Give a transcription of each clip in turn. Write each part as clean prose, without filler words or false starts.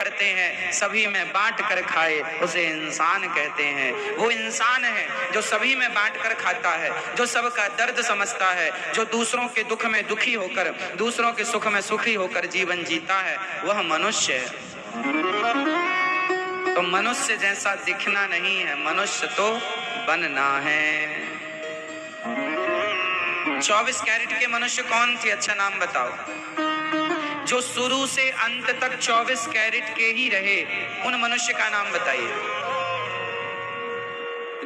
करते हैं, सभी में बांट कर खाए, उसे इंसान कहते हैं। वो इंसान है जो सभी में बांट कर खाता है, जो सबका दर्द समझता है, जो दूसरों के दुख में दुखी होकर, दूसरों के सुख में सुखी होकर जीवन जीता है, वह मनुष्य है। तो मनुष्य जैसा दिखना नहीं है, मनुष्य तो बनना है। 24 कैरेट के मनुष्य कौन थे? अच्छा नाम बताओ। जो शुरू से अंत तक 24 कैरेट के ही रहे, उन मनुष्य का नाम बताइए।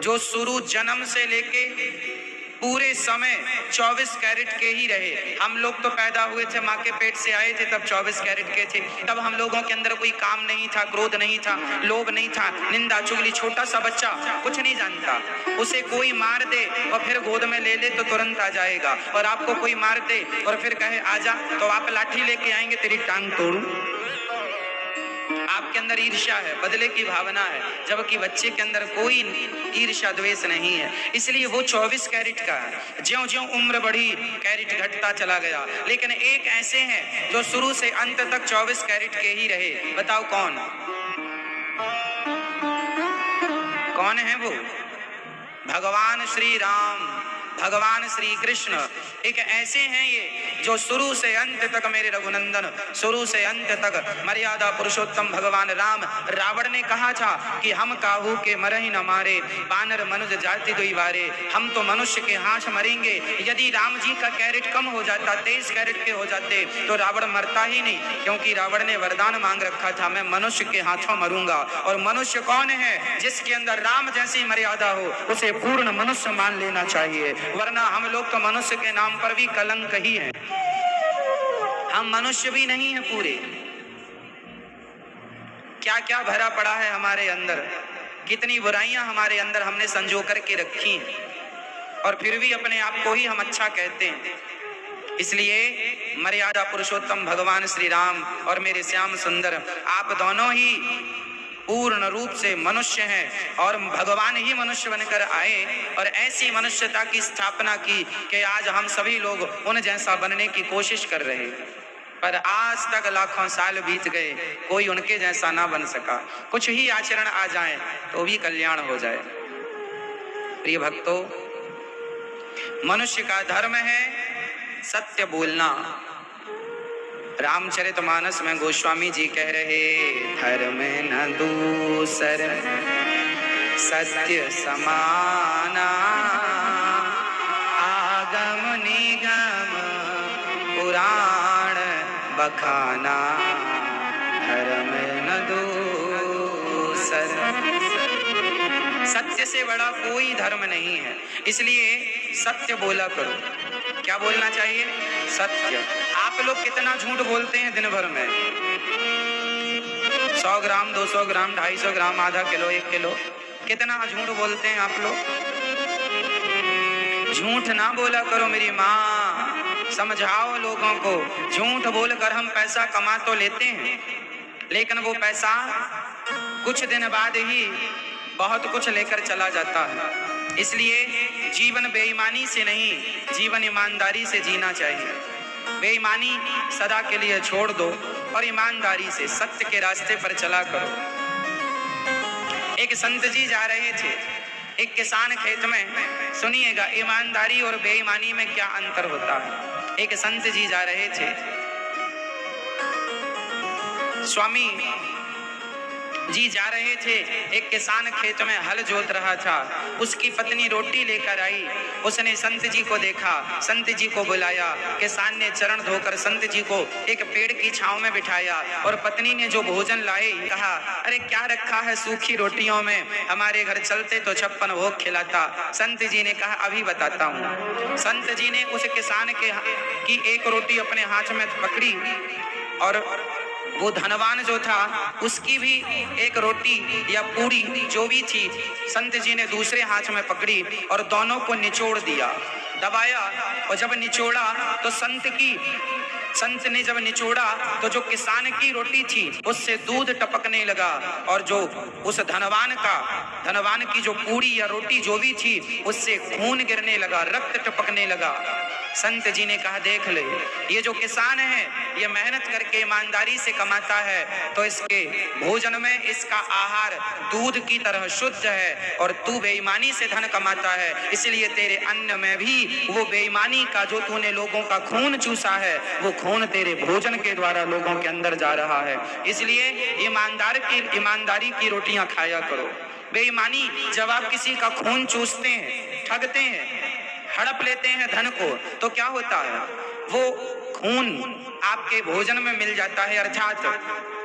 जो शुरू जन्म से लेके पूरे समय 24 कैरेट के ही रहे। हम लोग तो पैदा हुए थे, माँ के पेट से आए थे, तब 24 कैरेट के थे। तब हम लोगों के अंदर कोई काम नहीं था, क्रोध नहीं था, लोभ नहीं था, निंदा चुगली। छोटा सा बच्चा कुछ नहीं जानता, उसे कोई मार दे और फिर गोद में ले ले तो तुरंत आ जाएगा। और आपको कोई मार दे और फिर कहे आजा, तो आप लाठी लेके आएंगे, तेरी टांग तोड़ूं। आपके अंदर ईर्ष्या है, बदले की भावना है, जबकि बच्चे के अंदर कोई ईर्ष्या द्वेष नहीं है। इसलिए वो 24 कैरेट का है। ज्यों ज्यों उम्र बढ़ी, कैरेट घटता चला गया। लेकिन एक ऐसे हैं जो शुरू से अंत तक 24 कैरेट के ही रहे। बताओ कौन? कौन है वो? भगवान श्री राम, भगवान श्री कृष्ण। एक ऐसे हैं ये जो शुरू से अंत तक, मेरे रघुनंदन, शुरू से अंत तक मर्यादा पुरुषोत्तम भगवान राम। रावण ने कहा था कि हम काहू के मरहि न मारे, बानर मनुज जाति दुई बारे। हम तो मनुष्य के हाथ मरेंगे। यदि राम जी का कैरेट कम हो जाता, 23 कैरेट के हो जाते, तो रावण मरता ही नहीं, क्योंकि रावण ने वरदान मांग रखा था, मैं मनुष्य के हाथों मरूंगा। और मनुष्य कौन है? जिसके अंदर राम जैसी मर्यादा हो, उसे पूर्ण मनुष्य मान लेना चाहिए। वरना हम लोग तो मनुष्य के नाम पर भी कलंक ही हैं। हम मनुष्य भी नहीं हैं पूरे। क्या क्या भरा पड़ा है हमारे अंदर, कितनी बुराइयां हमारे अंदर हमने संजो करके रखी हैं, और फिर भी अपने आप को ही हम अच्छा कहते हैं। इसलिए मर्यादा पुरुषोत्तम भगवान श्री राम और मेरे श्याम सुंदर, आप दोनों ही पूर्ण रूप से मनुष्य हैं, और भगवान ही मनुष्य बनकर आए और ऐसी मनुष्यता की स्थापना की कि आज हम सभी लोग उन जैसा बनने की कोशिश कर रहे हैं। पर आज तक लाखों साल बीत गए, कोई उनके जैसा ना बन सका। कुछ ही आचरण आ जाए तो भी कल्याण हो जाए। प्रिय भक्तों, मनुष्य का धर्म है सत्य बोलना। रामचरितमानस में गोस्वामी जी कह रहे, धर्म न दूसर सत्य समाना, आगम निगम पुराण बखाना, धर्म न दूसर। सत्य से बड़ा कोई धर्म नहीं है, इसलिए सत्य बोला करो। क्या बोलना चाहिए? सत्य। आप लोग कितना झूठ बोलते हैं दिन भर में? 100 ग्राम, 200 ग्राम, 250 ग्राम, आधा किलो, 1 किलो, कितना झूठ बोलते हैं आप लोग? झूठ ना बोला करो मेरी माँ, समझाओ लोगों को। झूठ बोलकर हम पैसा कमा तो लेते हैं, लेकिन वो पैसा कुछ दिन बाद ही बहुत कुछ लेकर चला जाता है। इसलिए जीवन बेईमानी से नहीं, जीवन ईमानदारी से जीना चाहिए। बेईमानी सदा के लिए छोड़ दो और ईमानदारी से सत्य के रास्ते पर चला करो। एक संत जी जा रहे थे एक किसान खेत में। सुनिएगा ईमानदारी और बेईमानी में क्या अंतर होता है। एक संत जी जा रहे थे, स्वामी जी जा रहे थे। एक किसान खेत में हल जोत रहा था। उसकी पत्नी रोटी लेकर आई। उसने संत जी को देखा, संत जी को बुलाया। किसान ने चरण धोकर संत जी को एक पेड़ की छांव में बिठाया और पत्नी ने जो भोजन लाए कहा, अरे क्या रखा है सूखी रोटियों में, हमारे घर चलते तो 56 भोग खिलाता। संत जी ने कहा अभी बताता हूँ। संत जी ने उस किसान की एक रोटी अपने हाथ में पकड़ी और वो धनवान जो था उसकी भी एक रोटी या पूरी जो भी थी संत जी ने दूसरे हाथ में पकड़ी और दोनों को निचोड़ दिया, दबाया। और जब निचोड़ा तो संत ने जब निचोड़ा तो जो किसान की रोटी थी उससे दूध टपकने लगा, और जो उस धनवान की जो पूरी या रोटी जो भी थी उससे खून गिरने लगा, रक्त टपकने लगा। संत जी ने कहा देख ले, ये जो किसान है ये मेहनत करके ईमानदारी से कमाता है तो इसके भोजन में इसका आहार दूध की तरह शुद्ध है, और तू बेईमानी से धन कमाता है, इसलिए तेरे अन्न में भी वो बेईमानी का जो तूने लोगों का खून चूसा है वो खून तेरे भोजन के द्वारा लोगों के अंदर जा रहा है। इसलिए ईमानदारी की रोटियां खाया करो। बेईमानी, जब आप किसी का खून चूसते हैं, ठगते हैं, हड़प लेते हैं धन को, तो क्या होता है, वो खून आपके भोजन में मिल जाता है, अर्थात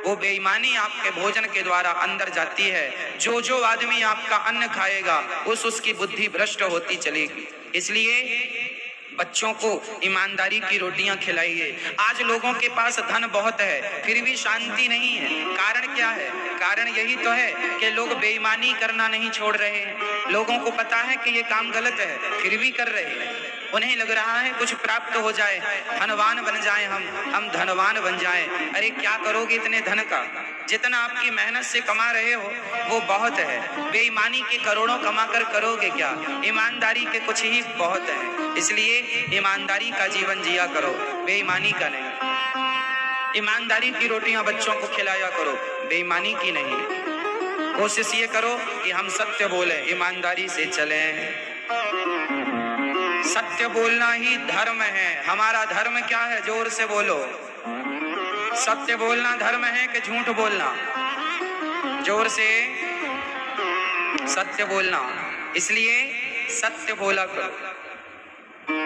वो बेईमानी आपके भोजन के द्वारा अंदर जाती है। जो जो आदमी आपका अन्न खाएगा उसकी बुद्धि भ्रष्ट होती चलेगी। इसलिए बच्चों को ईमानदारी की रोटियां खिलाइए। आज लोगों के पास धन बहुत है फिर भी शांति नहीं है। कारण क्या है? कारण यही तो है कि लोग बेईमानी करना नहीं छोड़ रहे हैं। लोगों को पता है कि ये काम गलत है फिर भी कर रहे हैं। उन्हें लग रहा है कुछ प्राप्त हो जाए, धनवान बन जाए, हम धनवान बन जाएं। अरे क्या करोगे इतने धन का? जितना आपकी मेहनत से कमा रहे हो वो बहुत है। बेईमानी के करोड़ों कमा कर करोगे क्या? ईमानदारी के कुछ ही बहुत है। इसलिए ईमानदारी का जीवन जिया करो, बेईमानी का नहीं। ईमानदारी की रोटियां बच्चों को खिलाया करो, बेईमानी की नहीं। कोशिश ये करो कि हम सत्य बोलें, ईमानदारी से चलें। सत्य बोलना ही धर्म है। हमारा धर्म क्या है? जोर से बोलो। सत्य बोलना धर्म है कि झूठ बोलना? जोर से। सत्य बोलना। इसलिए सत्य बोला करो।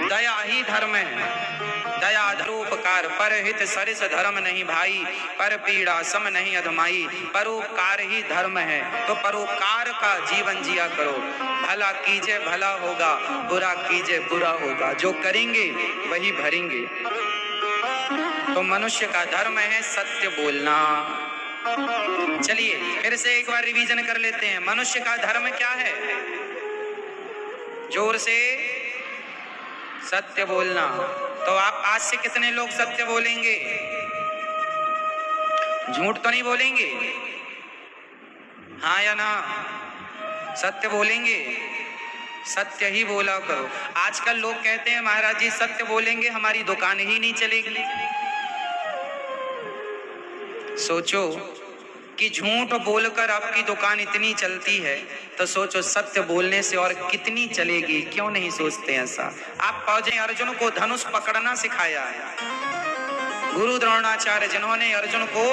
दया ही धर्म है। दया धरोपकार, परहित सरिस धर्म नहीं भाई, पर पीड़ा सम नहीं अधमाई। परोपकार ही धर्म है, तो परोपकार का जीवन जिया करो। भला कीजिए भला होगा, बुरा कीजिए बुरा होगा। जो करेंगे वही भरेंगे। तो मनुष्य का धर्म है सत्य बोलना। चलिए फिर से एक बार रिवीजन कर लेते हैं। मनुष्य का धर्म क्या है? जोर से। सत्य बोलना। तो आप आज से कितने लोग सत्य बोलेंगे? झूठ तो नहीं बोलेंगे? हाँ या ना? सत्य बोलेंगे। सत्य ही बोला करो। आजकल लोग कहते हैं महाराज जी सत्य बोलेंगे हमारी दुकान ही नहीं चलेगी। सोचो कि झूठ बोलकर आपकी दुकान इतनी चलती है तो सोचो सत्य बोलने से और कितनी चलेगी। क्यों नहीं सोचते ऐसा? आप पौजे अर्जुन को धनुष पकड़ना सिखाया है। गुरु द्रोणाचार्य जिन्होंने अर्जुन को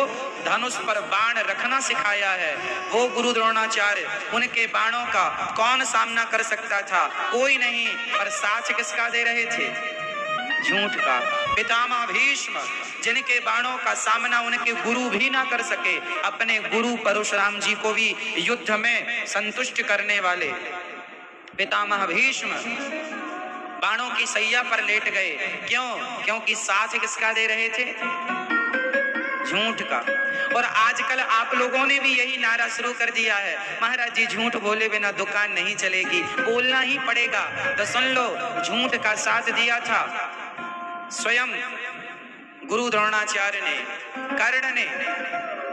धनुष पर बाण रखना सिखाया है, वो गुरु द्रोणाचार्य, उनके बाणों का कौन सामना कर सकता था? कोई नहीं। पर साथ किसका दे रहे थे? झूठ का। पितामह भीष्म, जिनके बाणों का सामना उनके गुरु भी ना कर सके, अपने गुरु परशुराम जी को भी युद्ध में संतुष्ट करने वाले पितामह भीष्म बाणों की सैया पर लेट गए। क्यों? क्योंकि साथ किसका दे रहे थे? झूठ का। और आजकल आप लोगों ने भी यही नारा शुरू कर दिया है, महाराज जी झूठ बोले बिना दुकान नहीं चलेगी, बोलना ही पड़ेगा। तो सुन लो, झूठ का साथ दिया था स्वयं गुरु द्रोणाचार्य ने, कर्ण ने,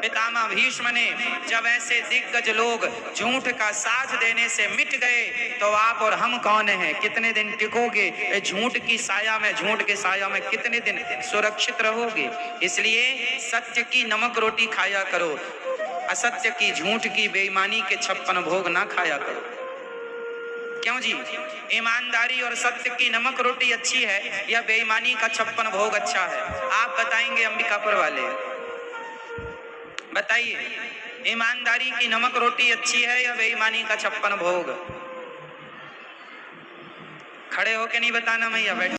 पितामह भीष्म ने। जब ऐसे दिग्गज लोग झूठ का साथ देने से मिट गए तो आप और हम कौन हैं? कितने दिन टिकोगे झूठ की साया में? झूठ के साया में कितने दिन सुरक्षित रहोगे? इसलिए सत्य की नमक रोटी खाया करो, असत्य की, झूठ की, बेईमानी के 56 भोग ना खाया करो। क्यों जी? ईमानदारी और सत्य की नमक रोटी अच्छी है या बेईमानी का 56 भोग अच्छा है? आप बताएंगे अंबिकापुर वाले, बताइए। ईमानदारी की नमक रोटी अच्छी है या बेईमानी का 56 भोग? खड़े होके नहीं बताना, मैया बैठ